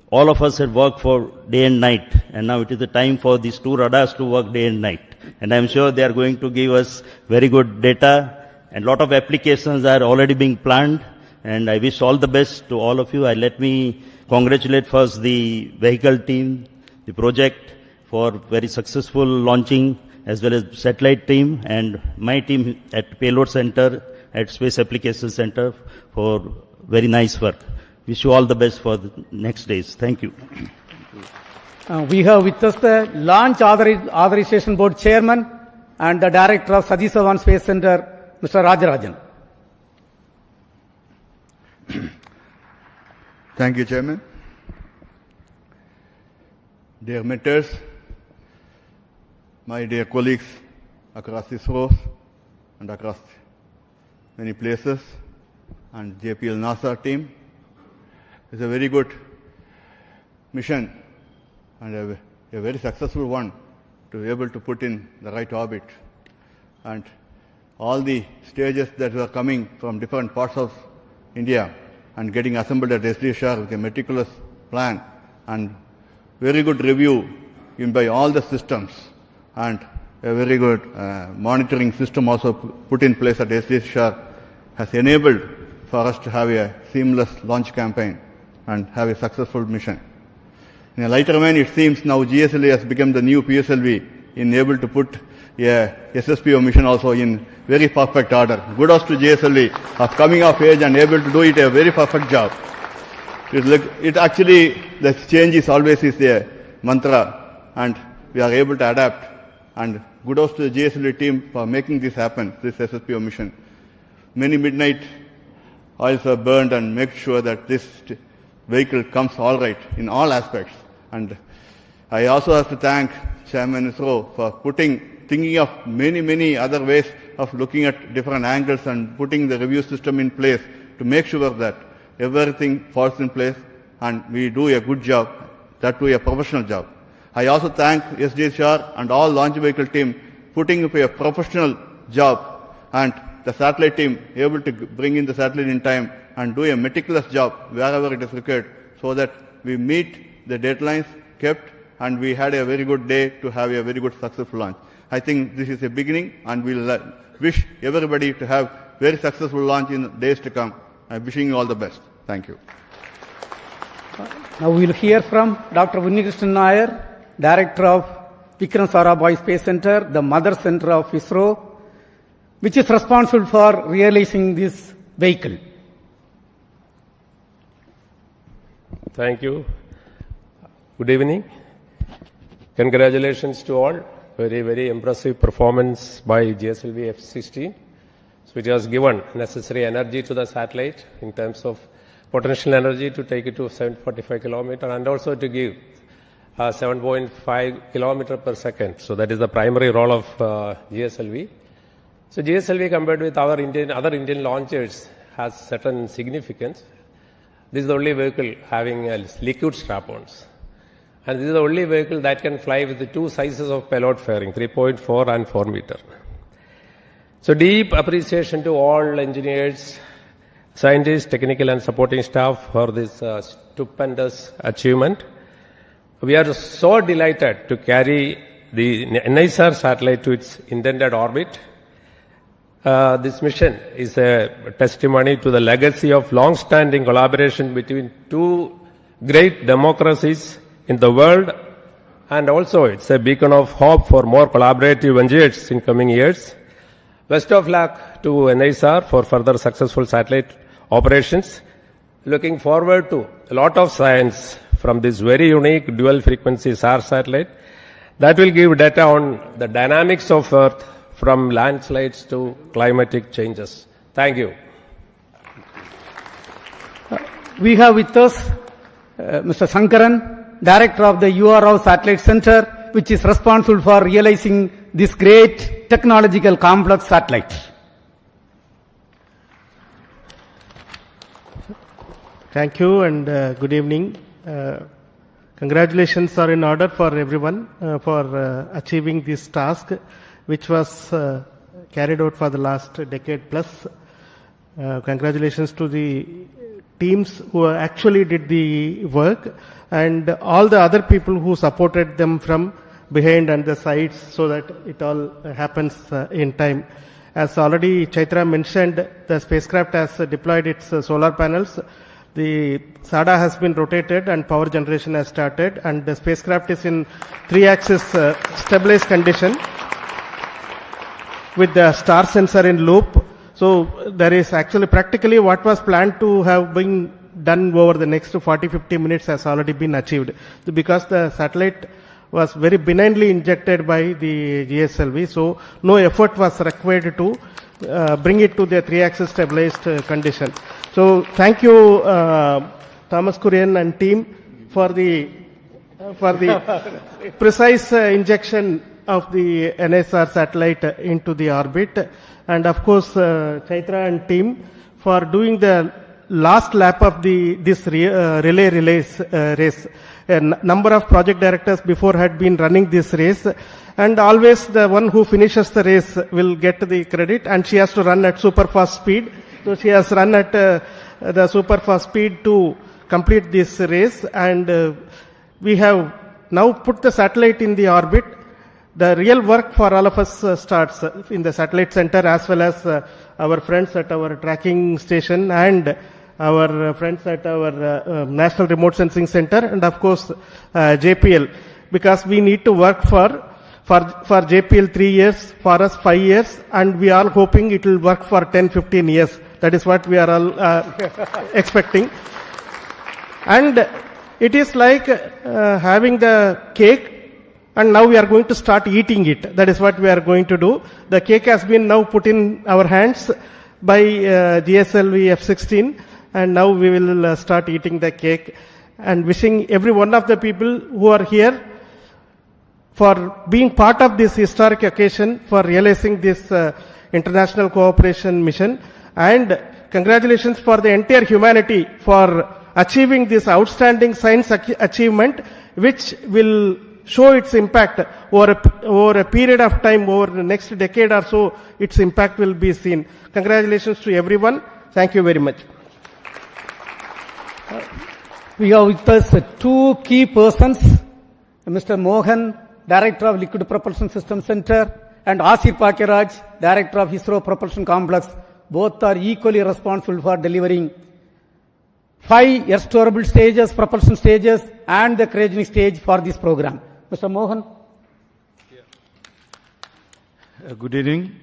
all of us have worked for day and night, and now it is the time for these 2 radars to work day and night. And I am sure they are going to give us very good data, and lot of applications are already being planned, and I wish all the best to all of you. Let me congratulate first the vehicle team, the project for very successful launching, as well as satellite team and my team at Payload Center, at Space Application Center for very nice work. Wish you all the best for the next days. Thank you. We have with us the Launch Authorization Board Chairman and the Director of Satish Dhawan Space Center, Mr. Rajarajan. Thank you, Chairman. Dear mentors, my dear colleagues across ISRO and across many places, and JPL NASA team, it's a very good mission and a very successful one to be able to put in the right orbit. And all the stages that were coming from different parts of India and getting assembled at SHAR with a meticulous plan and very good review by all the systems and a very good monitoring system also put in place at SHAR has enabled for us to have a seamless launch campaign and have a successful mission. In a lighter vein, it seems now GSLV has become the new PSLV in able to put a SSPO mission also in very perfect order. Kudos to GSLV of coming of age and able to do it a very perfect job. It actually, the change is always is a mantra and we are able to adapt, and kudos to the GSLV team for making this happen, this SSPO mission. Many midnight oils are burned and make sure that this vehicle comes all right in all aspects. And I also have to thank Chairman ISRO for thinking of many other ways of looking at different angles and putting the review system in place to make sure that everything falls in place and we do a good job, that do a professional job. I also thank SDSC and all launch vehicle team putting up a professional job, and the satellite team able to bring in the satellite in time and do a meticulous job wherever it is required so that we meet the deadlines kept and we had a very good day to have a very good successful launch. I think this is a beginning and we'll wish everybody to have very successful launch in days to come. I'm wishing you all the best. Thank you. Now we will hear from Dr. Unnikrishnan Nair, Director of Vikram Sarabhai Space Center, the mother center of ISRO, which is responsible for realizing this vehicle. Thank you. Good evening. Congratulations to all. Very impressive performance by GSLV-F16. So it has given necessary energy to the satellite in terms of potential energy to take it to 745 kilometers and also to give 7.5 kilometers per second. So that is the primary role of GSLV. So GSLV compared with our other Indian launchers has certain significance. This is the only vehicle having liquid strap-ons. And this is the only vehicle that can fly with the two sizes of payload fairing, 3.4 and 4 meter. So deep appreciation to all engineers, scientists, technical and supporting staff for this stupendous achievement. We are so delighted to carry the NISAR satellite to its intended orbit. This mission is a testimony to the legacy of long-standing collaboration between two great democracies in the world, and also it's a beacon of hope for more collaborative ventures in coming years. Best of luck to NISAR for further successful satellite operations. Looking forward to a lot of science from this very unique dual frequency SHAR satellite that will give data on the dynamics of Earth from landslides to climatic changes. Thank you. We have with us Mr. Sankaran, Director of the URO Satellite Center, which is responsible for realizing this great technological complex satellite. Thank you and good evening. Congratulations are in order for everyone for achieving this task, which was carried out for the last decade plus. Congratulations to the teams who actually did the work and all the other people who supported them from behind and the sides so that it all happens in time. As already Chaitra mentioned, the spacecraft has deployed its solar panels. The SADA has been rotated and power generation has started, and the spacecraft is in 3-axis stabilized condition with the star sensor in loop. So there is actually practically what was planned to have been done over the next 40-50 minutes has already been achieved, because the satellite was very benignly injected by the GSLV, so no effort was required to bring it to the 3-axis stabilized condition. So thank you, Thomas Kurian and team for the precise injection of the NISAR satellite into the orbit, and of course Chaitra and team for doing the last lap of this relay race. A number of project directors before had been running this race, and always the one who finishes the race will get the credit, and she has to run at super fast speed. So she has run at the super fast speed to complete this race, and we have now put the satellite in the orbit. The real work for all of us starts in the satellite center, as well as our friends at our tracking station and our friends at our National Remote Sensing Center, and of course JPL, because we need to work for JPL 3 years, for us 5 years, and we are hoping it will work for 10-15 years. That is what we are all expecting. And it is like having the cake, and now we are going to start eating it. That is what we are going to do. The cake has been now put in our hands by GSLV-F16, and now we will start eating the cake. And wishing every one of the people who are here for being part of this historic occasion, for realizing this international cooperation mission, and congratulations for the entire humanity for achieving this outstanding science achievement, which will show its impact over a period of time, over the next decade or so. Its impact will be seen. Congratulations to everyone. Thank you very much. We have with us two key persons, Mr. Mohan, Director of Liquid Propulsion System Center, and Asir Pakiraj, Director of ISRO Propulsion Complex. Both are equally responsible for delivering 5 air-storable stages, propulsion stages, and the cryogenic stage for this program. Mr. Mohan. Good evening.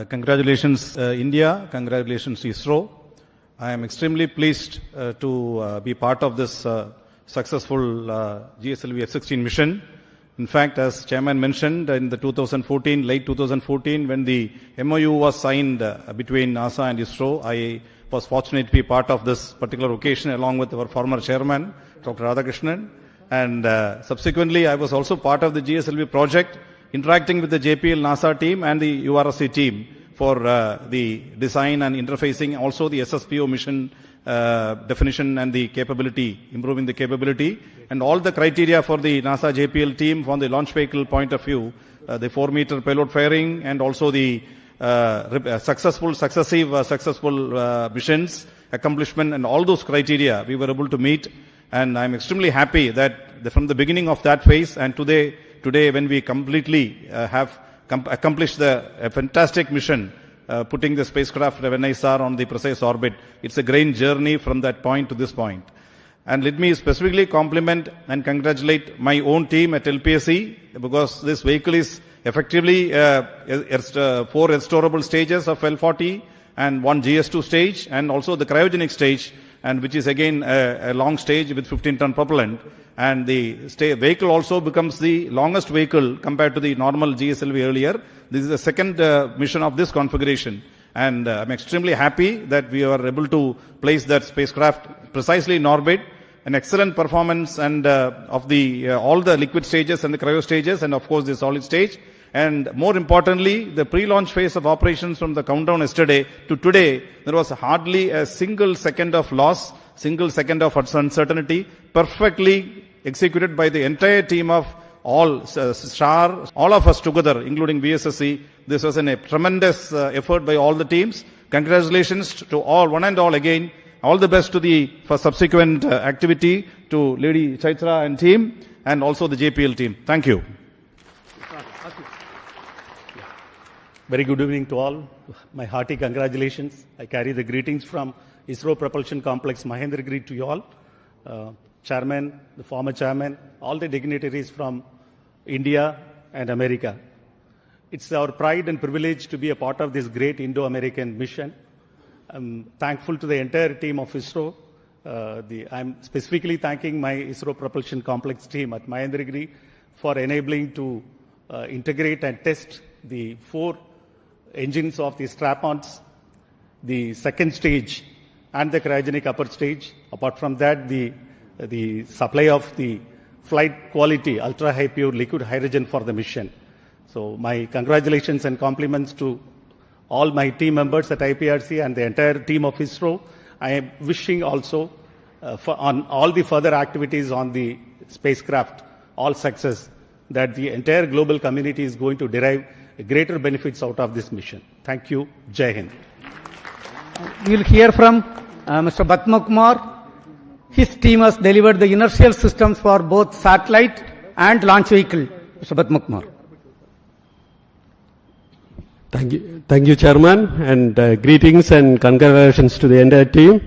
Congratulations, India. Congratulations, ISRO. I am extremely pleased to be part of this successful GSLV-F16 mission. In fact, as Chairman mentioned, in the late 2014, when the MOU was signed between NASA and ISRO, I was fortunate to be part of this particular occasion along with our former chairman, Dr. Radhakrishnan. And subsequently, I was also part of the GSLV project, interacting with the JPL NASA team and the URSC team for the design and interfacing, also the SSPO mission definition and the capability, improving the capability, and all the criteria for the NASA JPL team from the launch vehicle point of view, the 4-meter payload firing, and also the successful missions, accomplishment, and all those criteria we were able to meet. And I'm extremely happy that from the beginning of that phase and today when we completely have accomplished a fantastic mission, putting the spacecraft of NISAR on the precise orbit. It's a great journey from that point to this point. And let me specifically compliment and congratulate my own team at LPSC, because this vehicle is effectively 4 restorable stages of L40 and 1 GS2 stage, and also the cryogenic stage, and which is again a long stage with 15-ton propellant. And the vehicle also becomes the longest vehicle compared to the normal GSLV earlier. This is the second mission of this configuration. And I'm extremely happy that we are able to place that spacecraft precisely in orbit. An excellent performance and of the all the liquid stages and the cryo stages, and of course the solid stage. And more importantly, the pre-launch phase of operations from the countdown yesterday to today, there was hardly a single second of loss, single second of uncertainty, perfectly executed by the entire team of all SHAR, all of us together, including VSSC. This was a tremendous effort by all the teams. Congratulations to all, one and all again. All the best for subsequent activity to Lady Chaitra and team, and also the JPL team. Thank you. Very good evening to all. My hearty congratulations. I carry the greetings from ISRO Propulsion Complex, Mahendragiri, to you all. Chairman, the former chairman, all the dignitaries from India and America. It's our pride and privilege to be a part of this great Indo-American mission. I'm thankful to the entire team of ISRO. I'm specifically thanking my ISRO Propulsion Complex team at Mahendragiri for enabling to integrate and test the 4 engines of the strap-ons, the second stage, and the cryogenic upper stage. Apart from that, the supply of the flight quality, ultra-high pure liquid hydrogen for the mission. So my congratulations and compliments to all my team members at IPRC and the entire team of ISRO. I am wishing also on all the further activities on the spacecraft, all success, that the entire global community is going to derive greater benefits out of this mission. Thank you. Jai Hind. We will hear from Mr. Batma Kumar. His team has delivered the inertial systems for both satellite and launch vehicle. Mr. Batma Kumar. Thank you, Chairman, and greetings and congratulations to the entire team,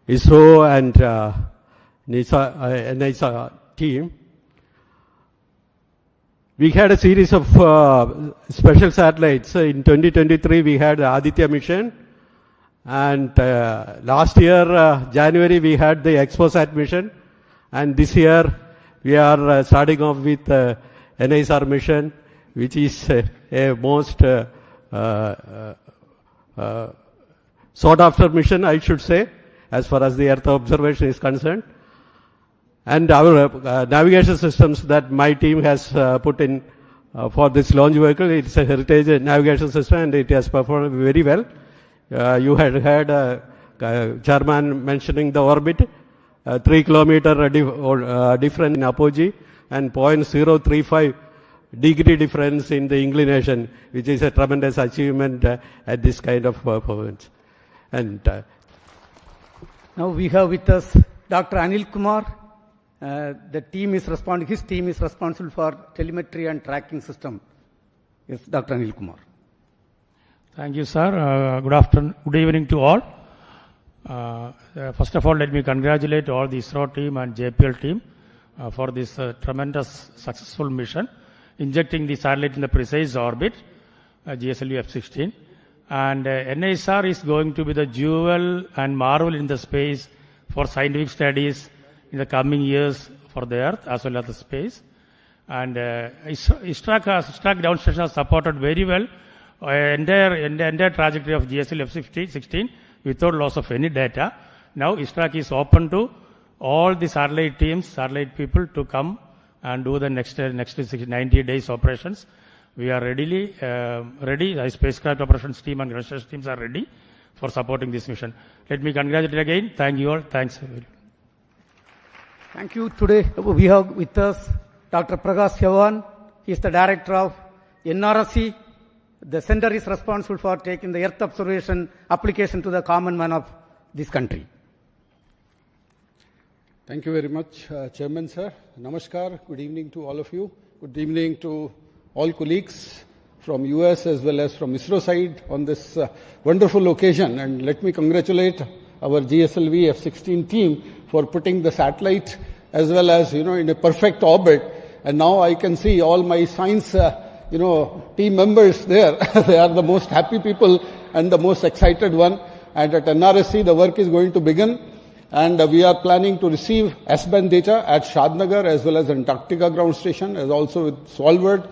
ISRO and NISA team. We had a series of special satellites. In 2023, we had the Aditya mission, and last year, January, we had the ExpoSat mission, and this year, we are starting off with NISAR mission, which is a most sought after mission, I should say, as far as the Earth observation is concerned. And our navigation systems that my team has put in for this launch vehicle, it's a heritage navigation system and it has performed very well. You had heard Chairman mentioning the orbit, 3 kilometer difference in apogee and 0.035 degree difference in the inclination, which is a tremendous achievement at this kind of performance. And now we have with us Dr. Anil Kumar. His team is responsible for telemetry and tracking system. Yes, Dr. Anil Kumar. Thank you, sir. Good evening to all. First of all, let me congratulate all the ISRO team and JPL team for this tremendous successful mission, injecting the satellite in the precise orbit, GSLV-F16. And NISAR is going to be the jewel and marvel in the space for scientific studies in the coming years for the Earth as well as the space. And ISRO ground station has supported very well entire trajectory of GSLV-F16 without loss of any data. Now ISRO is open to all the satellite teams, satellite people to come and do the next 90 days operations. We are ready. The spacecraft operations team and ground station teams are ready for supporting this mission. Let me congratulate again. Thank you all. Thanks. Thank you. Today we have with us Dr. Prakash Chavan. He is the director of NRSC. The center is responsible for taking the Earth observation application to the common man of this country. Thank you very much, Chairman sir. Namaskar. Good evening to all of you. Good evening to all colleagues from US as well as from ISRO side on this wonderful occasion. And let me congratulate our GSLV-F16 team for putting the satellite as well as, in a perfect orbit. And now I can see all my science, team members there. They are the most happy people and the most excited one. And at NRSC, the work is going to begin. And we are planning to receive S-band data at Shadnagar as well as Antarctica ground station, as also with Svalbard.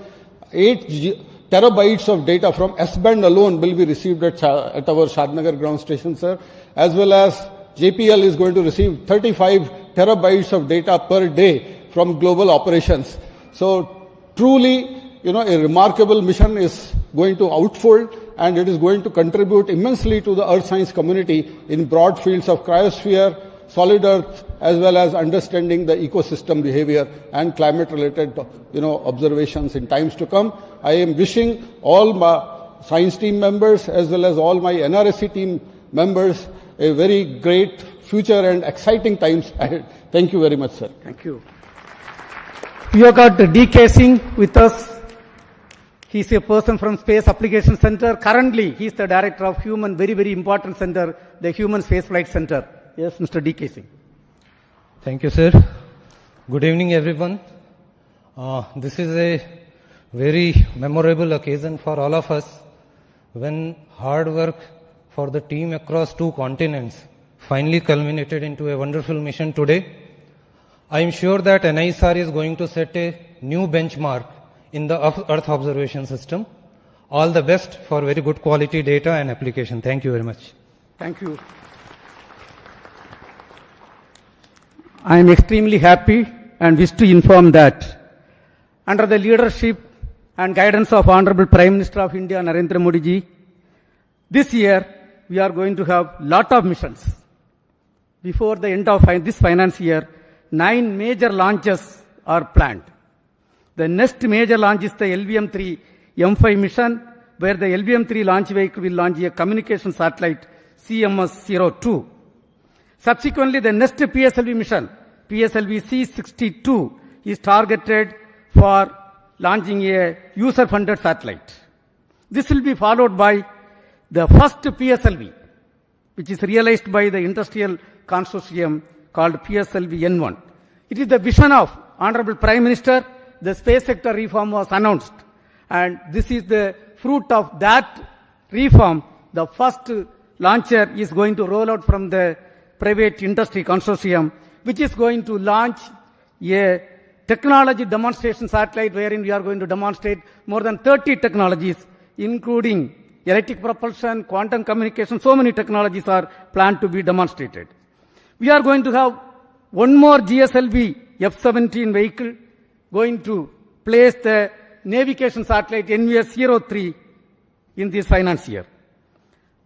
8 terabytes of data from S-band alone will be received at our Shadnagar ground station, sir. As well as JPL is going to receive 35 terabytes of data per day from global operations. So truly, a remarkable mission is going to unfold, and it is going to contribute immensely to the earth science community in broad fields of cryosphere, solid earth, as well as understanding the ecosystem behavior and climate-related, observations in times to come. I am wishing all my science team members as well as all my NRSC team members a very great future and exciting times ahead. Thank you very much, sir. Thank you. We have got D.K. Singh with us. He is a person from Space Application Center. Currently, he is the director of very, very important center, the Human Spaceflight Center. Yes, Mr. D.K. Singh. Thank you, sir. Good evening, everyone. This is a very memorable occasion for all of us when hard work for the team across 2 continents finally culminated into a wonderful mission today. I am sure that NISAR is going to set a new benchmark in the Earth observation system. All the best for very good quality data and application. Thank you very much. Thank you. I am extremely happy and wish to inform that under the leadership and guidance of Honorable Prime Minister of India, Narendra Modi ji, this year we are going to have lot of missions. Before the end of this finance year, 9 major launches are planned. The next major launch is the LVM-3 M5 mission, where the LVM-3 launch vehicle will launch a communication satellite CMS-02 Subsequently, the next PSLV mission, PSLV-C62, is targeted for launching a user-funded satellite. This will be followed by the first PSLV, which is realized by the industrial consortium called PSLV-N1. It is the vision of Honorable Prime Minister. The space sector reform was announced, and this is the fruit of that reform. The first launcher is going to roll out from the private industry consortium, which is going to launch a technology demonstration satellite wherein we are going to demonstrate more than 30 technologies, including electric propulsion, quantum communication. So many technologies are planned to be demonstrated. We are going to have one more GSLV-F17 vehicle going to place the navigation satellite NVS-03 in this finance year.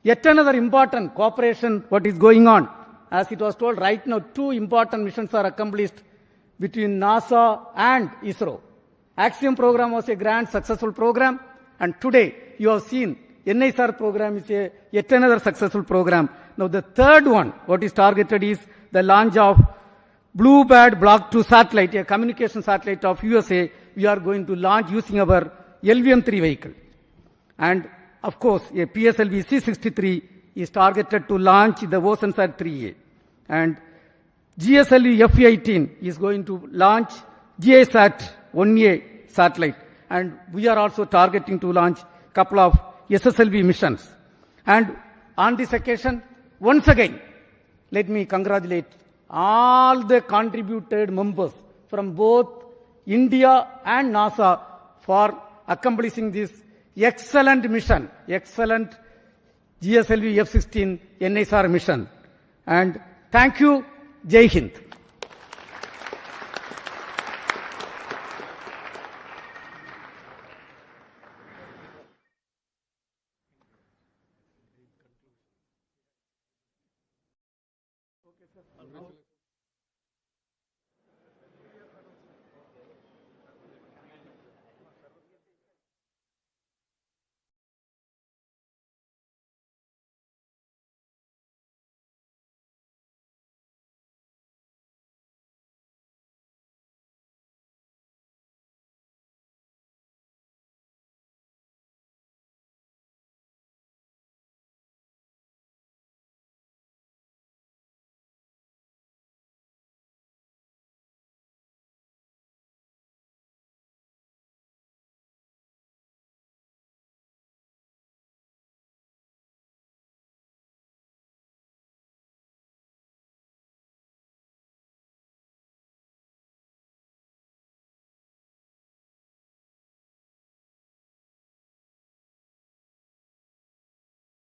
Yet another important cooperation, what is going on, as it was told right now, 2 important missions are accomplished between NASA and ISRO. Axiom program was a grand successful program, and today you have seen NISAR program is yet another successful program. Now the third one, what is targeted is the launch of Bluebird Block 2 satellite, a communication satellite of USA. We are going to launch using our LVM-3 vehicle. And of course, a PSLV C63 is targeted to launch the OceanSat 3A. And GSLV-F16 is going to launch GISAT 1A satellite. And we are also targeting to launch a couple of SSLV missions. And on this occasion, once again, let me congratulate all the contributed members from both India and NASA for accomplishing this excellent mission, excellent GSLV-F16 NISAR mission. And thank you. Jai Hind. Okay, sir.